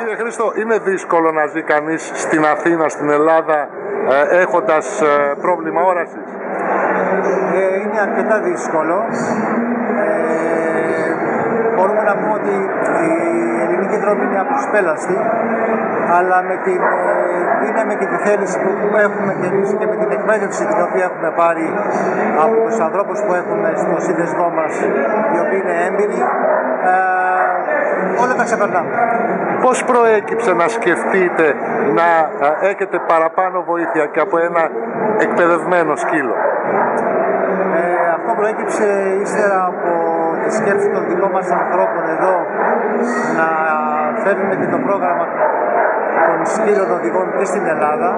Κύριε Χρήστο, είναι δύσκολο να ζει κανείς στην Αθήνα, στην Ελλάδα, έχοντας πρόβλημα όρασης? Είναι αρκετά δύσκολο. Μπορούμε να πούμε ότι η ελληνική δρόμη είναι απροσπέλαστη, αλλά με την δύναμη και τη θέληση που έχουμε και εμείς και με την εκπαίδευση την οποία έχουμε πάρει από τους ανθρώπους που έχουμε στο σύνδεσμό μας, οι οποίοι είναι έμπειροι, όλα τα ξεπερνάμε. Πώς προέκυψε να σκεφτείτε να έχετε παραπάνω βοήθεια και από ένα εκπαιδευμένο σκύλο? Αυτό προέκυψε ύστερα από τη σκέψη των δικών μας ανθρώπων εδώ να φέρνουμε και το πρόγραμμα των σκύλων οδηγών και στην Ελλάδα.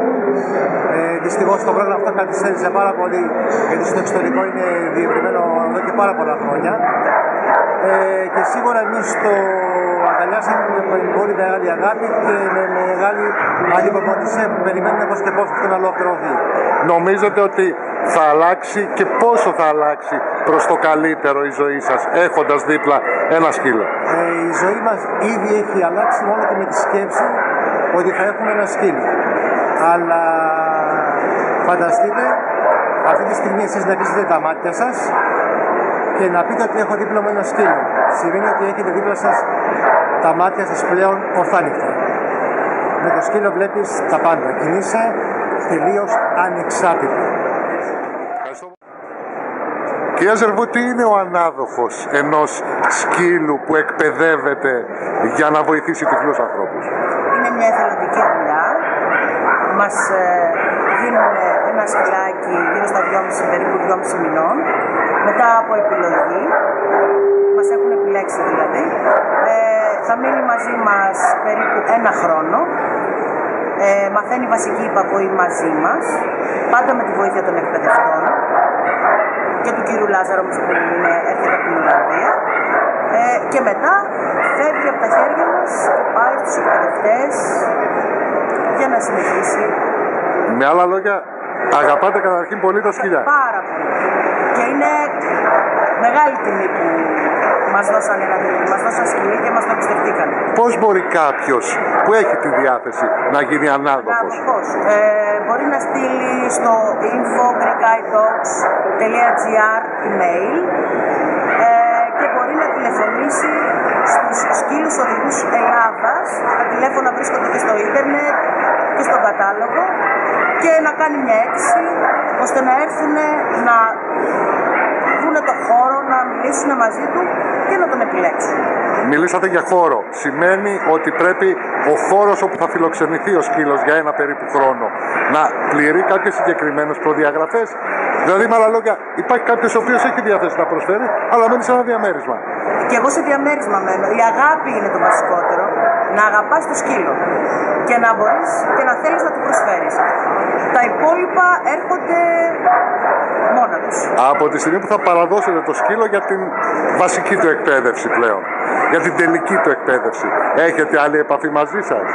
Δυστυχώς το πρόγραμμα αυτό καθυστέρησε πάρα πολύ, γιατί στο εξωτερικό είναι διευρυμένο εδώ και πάρα πολλά χρόνια. Και σίγουρα εμείς το αγκαλιάσαμε με πολύ μεγάλη αγάπη και με μεγάλη ανυπομονησία που περιμένουμε πώς και πώς αυτό να ολοκληρωθεί. Νομίζετε ότι θα αλλάξει και πόσο θα αλλάξει προς το καλύτερο η ζωή σας έχοντας δίπλα ένα σκύλο? Η ζωή μας ήδη έχει αλλάξει μόνο και με τη σκέψη ότι θα έχουμε ένα σκύλο. Αλλά φανταστείτε αυτή τη στιγμή εσείς να κλείσετε τα μάτια σας και να πείτε ότι έχω δίπλα μου ένα σκύλο. Σημαίνει ότι έχετε δίπλα σας τα μάτια σας πλέον ορθάνυχτα. Με το σκύλο βλέπεις τα πάντα. Κινείσαι τελείως ανεξάρτητα. Κυρία Ζερβού, τι είναι ο ανάδοχος ενός σκύλου που εκπαιδεύεται για να βοηθήσει τυφλούς ανθρώπους? Είναι μια εθελοντική δουλειά. Μας δίνουν ένα σκυλάκι γύρω στα 2,5, περίπου 2,5 μηνών. Μετά από επιλογή, μας έχουν επιλέξει δηλαδή, θα μείνει μαζί μας περίπου 1 χρόνο. Μαθαίνει βασική υπακοή μαζί μας, πάντα με τη βοήθεια των εκπαιδευτών και του κύριου Λάζαρο που έρχεται από την Ολλανδία, και μετά φεύγει από τα χέρια μας και πάει στους εκπαιδευτές για να συνεχίσει. Με άλλα λόγια, αγαπάτε καταρχήν πολύ τα σκυλιά? Πάρα πολύ. Και είναι μεγάλη τιμή που μας δώσαν σκυλί και μας το εμπιστευτήκανε. Πώς μπορεί κάποιος που έχει τη διάθεση να γίνει ανάδοχος? Μπορεί να στείλει στο info.greekguidedogs.gr email και μπορεί να τηλεφωνήσει στους σκύλους οδηγούς Ελλάδας. Τα τηλέφωνα βρίσκονται και στο ίντερνετ και στον κατάλογο, και να κάνει μια αίτηση ώστε να έρθουν να δουν το χώρο, να μιλήσουν μαζί του και να τον επιλέξουν. Μιλήσατε για χώρο. Σημαίνει ότι πρέπει ο χώρος όπου θα φιλοξενηθεί ο σκύλος για ένα περίπου χρόνο να πληρεί κάποιες συγκεκριμένες προδιαγραφές? Δηλαδή, με άλλα λόγια, υπάρχει κάποιος ο οποίος έχει διάθεση να προσφέρει, αλλά μένει σε ένα διαμέρισμα. Και εγώ σε διαμέρισμα μένω. Η αγάπη είναι το βασικότερο. Να αγαπάς το σκύλο και να μπορείς και να θέλεις να του προσφέρεις. Τα υπόλοιπα έρχονται μόνα τους. Από τη στιγμή που θα παραδώσετε το σκύλο για την βασική του εκπαίδευση πλέον, για την τελική του εκπαίδευση, έχετε άλλη επαφή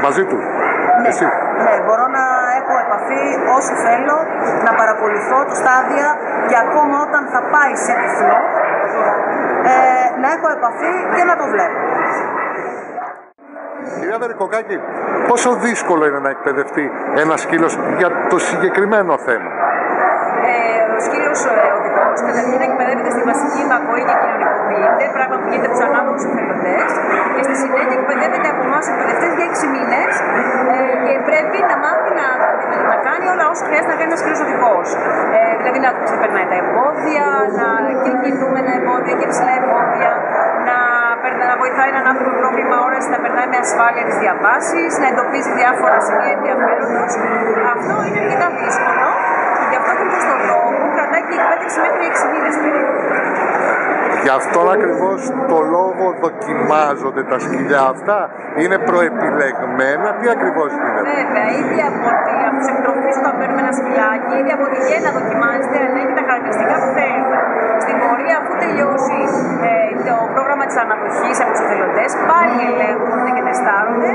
μαζί του? Ναι, Εσύ? Ναι, μπορώ να έχω επαφή όσο θέλω, να παρακολουθώ το στάδια και ακόμα όταν θα πάει σε τυφλό, να έχω επαφή και να το βλέπω. Κυρία Βερικοκάκη, πόσο δύσκολο είναι να εκπαιδευτεί ένα σκύλος για το συγκεκριμένο θέμα? Ο σκύλος οδηγός καταρχήν εκπαιδεύεται στη βασική υπακοή και κοινωνικοποιείται, πράγμα που γίνεται από τους ανάδοχους εθελοντές, και στη συνέχεια εκπαιδεύεται από εμάς εκπαιδευτές για 6 μήνες και πρέπει να μάθει να κάνει όλα όσα χρειάζεται να κάνει ένας σκύλος οδηγός. Δηλαδή να ξεπερνάει τα εμπόδια, και κινούμενα εμπόδια και ψηλά εμπόδια, να βοηθάει έναν άνθρωπο με πρόβλημα όρασης να περνάει με ασφάλεια τις διαβάσεις, να εντοπίζει διάφορα σημεία ενδιαφέροντος. Αυτό είναι αρκετά δύσκολο και γι' αυτό ακριβώς τον λόγο κρατάει και η εκπαίδευση μέχρι 6 μήνες περίπου. Γι' αυτόν ακριβώς το λόγο δοκιμάζονται τα σκυλιά αυτά, είναι προεπιλεγμένα, τι ακριβώς γίνεται? Βέβαια, ήδη από τους εκτροφείς όταν παίρνουμε ένα σκυλάκι, ήδη από τη γέννα δοκιμάζεται αν έχει τα χαρακτηριστικά που θέλουμε. Στην πορεία, αφού τελειώσει το πρόγραμμα της αναδοχής από τους εθελοντές, πάλι ελέγχονται και τεστάρονται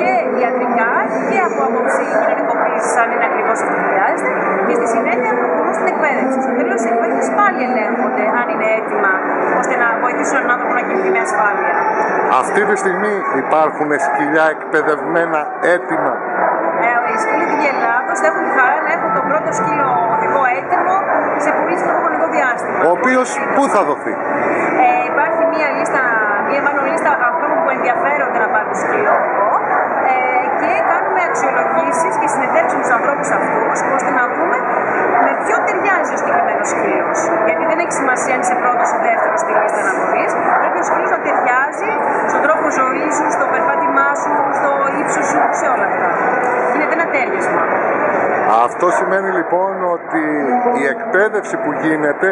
και ιατρικά και από άποψη κοινωνικοποίησης, αν είναι ακριβώς αυτό που χρειάζεται, και στη συνέχεια προχωρούν στην εκπαίδευση. Στο τέλος της εκπαίδευσης πάλι ελέγχονται αν είναι έτοιμα ώστε να βοηθήσουν έναν άνθρωπο να κινηθεί με ασφάλεια. Αυτή τη στιγμή υπάρχουν σκυλιά εκπαιδευμένα έτοιμα. Οι σκύλοι του Ελλάδος θα έχουν τη χαρά να έχουν τον πρώτο σκύλο οδηγό έτοιμο σε πολύ σύντομο χρονικό διάστημα. Ο οποίος πού θα δοθεί? Υπάρχει μία λίστα ανθρώπων που ενδιαφέρονται να πάρουν σκύλο οδηγό και κάνουμε αξιολογήσεις και συνεντεύξεις με τους ανθρώπους αυτούς ώστε να δούμε με ποιον ταιριάζει ο συγκεκριμένος σκύλος. Γιατί δεν έχει σημασία αν είσαι πρώτος ή δεύτερος στη λίστα αναβολής. Πρέπει ο σκύλος να ταιριάζει στον τρόπο ζωής σου, στο περπάτημά σου, στο ύψος σου, σε όλα αυτά. Γίνεται ένα τέριασμα. Αυτό σημαίνει λοιπόν ότι η εκπαίδευση που γίνεται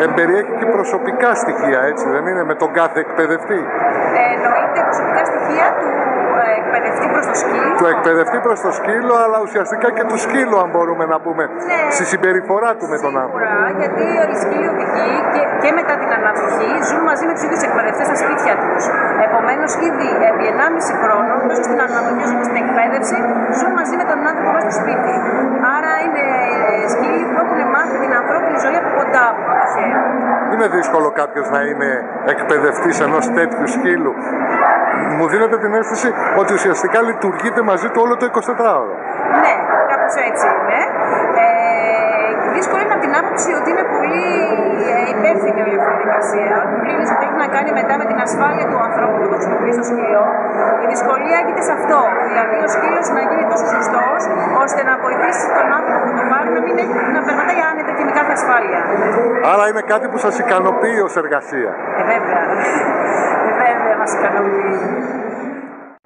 εμπεριέχει και προσωπικά στοιχεία, έτσι δεν είναι, με τον κάθε εκπαιδευτή? Εννοείται προσωπικά στοιχεία του εκπαιδευτή προς το σκύλο. Του εκπαιδευτή προς το σκύλο, αλλά ουσιαστικά και του σκύλου, αν μπορούμε να πούμε, στη συμπεριφορά του με τον άνθρωπο. Σίγουρα, γιατί οι σκύλοι οδηγοί και μετά την αναδοχή ζουν μαζί με τους ίδιους εκπαιδευτές στα σπίτια τους. Επομένως, ήδη επί 1,5 χρόνο, τόσο στην αναδοχή όσο και στην εκπαίδευση, ζουν μαζί με τον άνθρωπο μέσα στο σπίτι. Άρα είναι σκύλοι που έχουν μάθει την ανθρώπινη ζωή από κοντά, από το χέρι. Είναι δύσκολο κάποιος να είναι εκπαιδευτής ενός τέτοιου σκύλου. Μου δίνετε την αίσθηση ότι ουσιαστικά λειτουργείτε μαζί του όλο το 24ωρο. Ναι, κάπως έτσι είναι. Δύσκολο είναι από την άποψη ότι είναι πολύ υπεύθυνη όλη αυτή η διαδικασία. Κρίνεις ότι έχει να κάνει μετά με την ασφάλεια του ανθρώπου που το χρησιμοποιεί στο σκύλο. Η δυσκολία έγκυται σε αυτό. Δηλαδή ο σκύλος να γίνει τόσο σωστός ώστε να βοηθήσει τον άνθρωπο που το πάρει να περπατάει άνετα και με κάθε ασφάλεια. Άρα είναι κάτι που σας ικανοποιεί ως εργασία. Βέβαια. Βέβαια μας ικανοποιεί.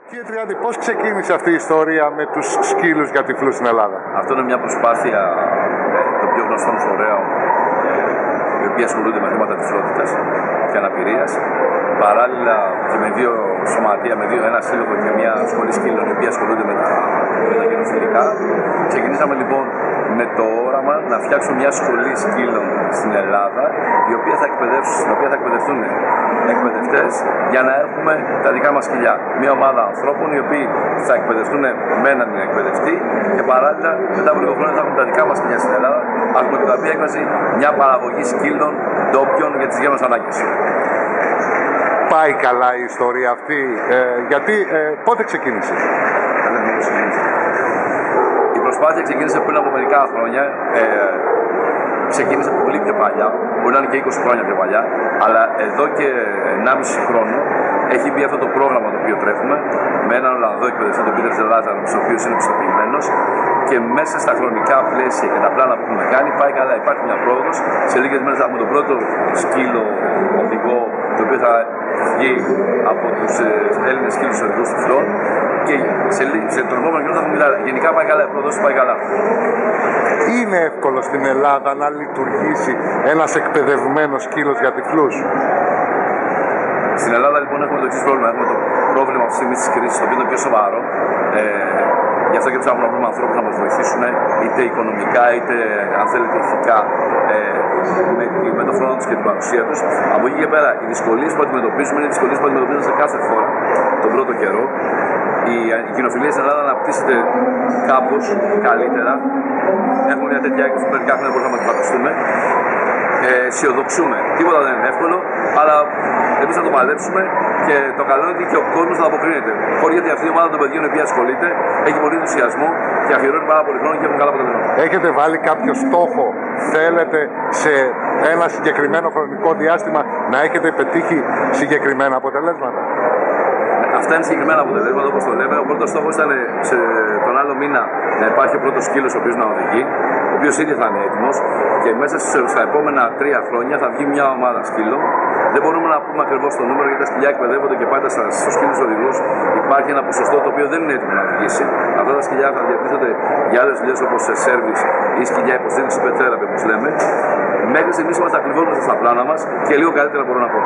Κύριε Τριάντη, πώς ξεκίνησε αυτή η ιστορία με τους σκύλους για τυφλούς στην Ελλάδα? Αυτό είναι μια προσπάθεια των πιο γνωστών φορέων οι οποίοι ασχολούνται με θέματα τυφλότητας και αναπηρίας. Παράλληλα και με δύο σωματεία, ένα σύλλογο και μια σχολή σκύλων οι οποίοι ασχολούνται με τα γενοφιλικά. Ξεκινήσαμε λοιπόν με το όραμα να φτιάξουμε μια σχολή σκύλων στην Ελλάδα, στην οποία θα εκπαιδευτούν εκπαιδευτές για να έχουμε τα δικά μας σκυλιά. Μια ομάδα ανθρώπων οι οποίοι θα εκπαιδευτούν με έναν εκπαιδευτή και παράλληλα μετά από λίγο χρόνο θα έχουμε τα δικά μας σκυλιά στην Ελλάδα, από την οποία έκβαση μια παραγωγή σκύλων ντόπιων για τις γέννος ανάγκες. Πάει καλά η ιστορία αυτή, γιατί πότε ξεκίνησε? Η προσπάθεια ξεκίνησε πριν από μερικά χρόνια. Ξεκίνησε πολύ πιο παλιά, μπορεί να είναι και 20 χρόνια πιο παλιά, αλλά εδώ και 1,5 χρόνο έχει μπει αυτό το πρόγραμμα το οποίο τρέχουμε με έναν Ολλανδό εκπαιδευτή, τον Πίτερ Ζελάζαρο, ο οποίος είναι πιστοποιημένος και μέσα στα χρονικά πλαίσια και τα πλάνα που έχουμε κάνει πάει καλά. Υπάρχει μια πρόοδος. Σε λίγες μέρες θα έχουμε τον πρώτο σκύλο οδηγό, το οποίο θα βγει από τους Έλληνες σκύλους οδηγούς τυφλών και σε τον επόμενο καιρό θα έχουμε μιλάει. Γενικά πάει καλά, η πρόοδος πάει καλά. Είναι εύκολο στην Ελλάδα να λειτουργήσει ένας εκπαιδευμένος σκύλος για τυφλούς? Στην Ελλάδα λοιπόν έχουμε το εξής πρόβλημα. Έχουμε το πρόβλημα αυτή τη στιγμή της κρίσης, το οποίο είναι πιο σοβαρό. Γι' αυτό και ψάχνουμε να βρούμε ανθρώπους να μας βοηθήσουν, είτε οικονομικά είτε αν θέλετε ηθικά, με το χρόνο τους και την παρουσία τους. Από εκεί και πέρα, οι δυσκολίες που αντιμετωπίζουμε είναι οι δυσκολίες που αντιμετωπίζουμε σε κάθε χώρα τον πρώτο καιρό. Η κοινοφιλία στην Ελλάδα αναπτύσσεται κάπως καλύτερα. Έχουμε μια τέτοια έκθεση που μερικά χρόνια μπορούμε να αντιμετωπίσουμε. Αισιοδοξούμε. Τίποτα δεν είναι εύκολο, αλλά εμείς θα το παλέψουμε και το καλό είναι ότι και ο κόσμος θα αποκρίνεται. Χωρίς γιατί αυτή η ομάδα των παιδιών η οποία ασχολείται έχει πολύ ενθουσιασμό και αφιερώνει πάρα πολύ χρόνο και έχουν καλά αποτελέσματα. Έχετε βάλει κάποιο στόχο, θέλετε σε ένα συγκεκριμένο χρονικό διάστημα να έχετε πετύχει συγκεκριμένα αποτελέσματα? Αυτά είναι συγκεκριμένα αποτελέσματα, όπως το λέμε. Ο πρώτος στόχος ήταν τον άλλο μήνα να υπάρχει ο πρώτος σκύλος ο οποίος να οδηγεί, ο οποίος ήδη θα είναι έτοιμος και μέσα στα επόμενα 3 χρόνια θα βγει μια ομάδα σκύλων. Δεν μπορούμε να πούμε ακριβώς το νούμερο γιατί τα σκυλιά εκπαιδεύονται και πάντα στους σκύλους οδηγούς υπάρχει ένα ποσοστό το οποίο δεν είναι έτοιμο να οδηγήσει. Αυτά τα σκυλιά θα διατίθεται για άλλες δουλειές όπως σε σέρβις ή σκυλιά υποστήριξη πετέραπη όπως λέμε. Μέχρι στιγμής είμαστε ακριβώς στα πλάνα μας και λίγο καλύτερα μπορώ να πω.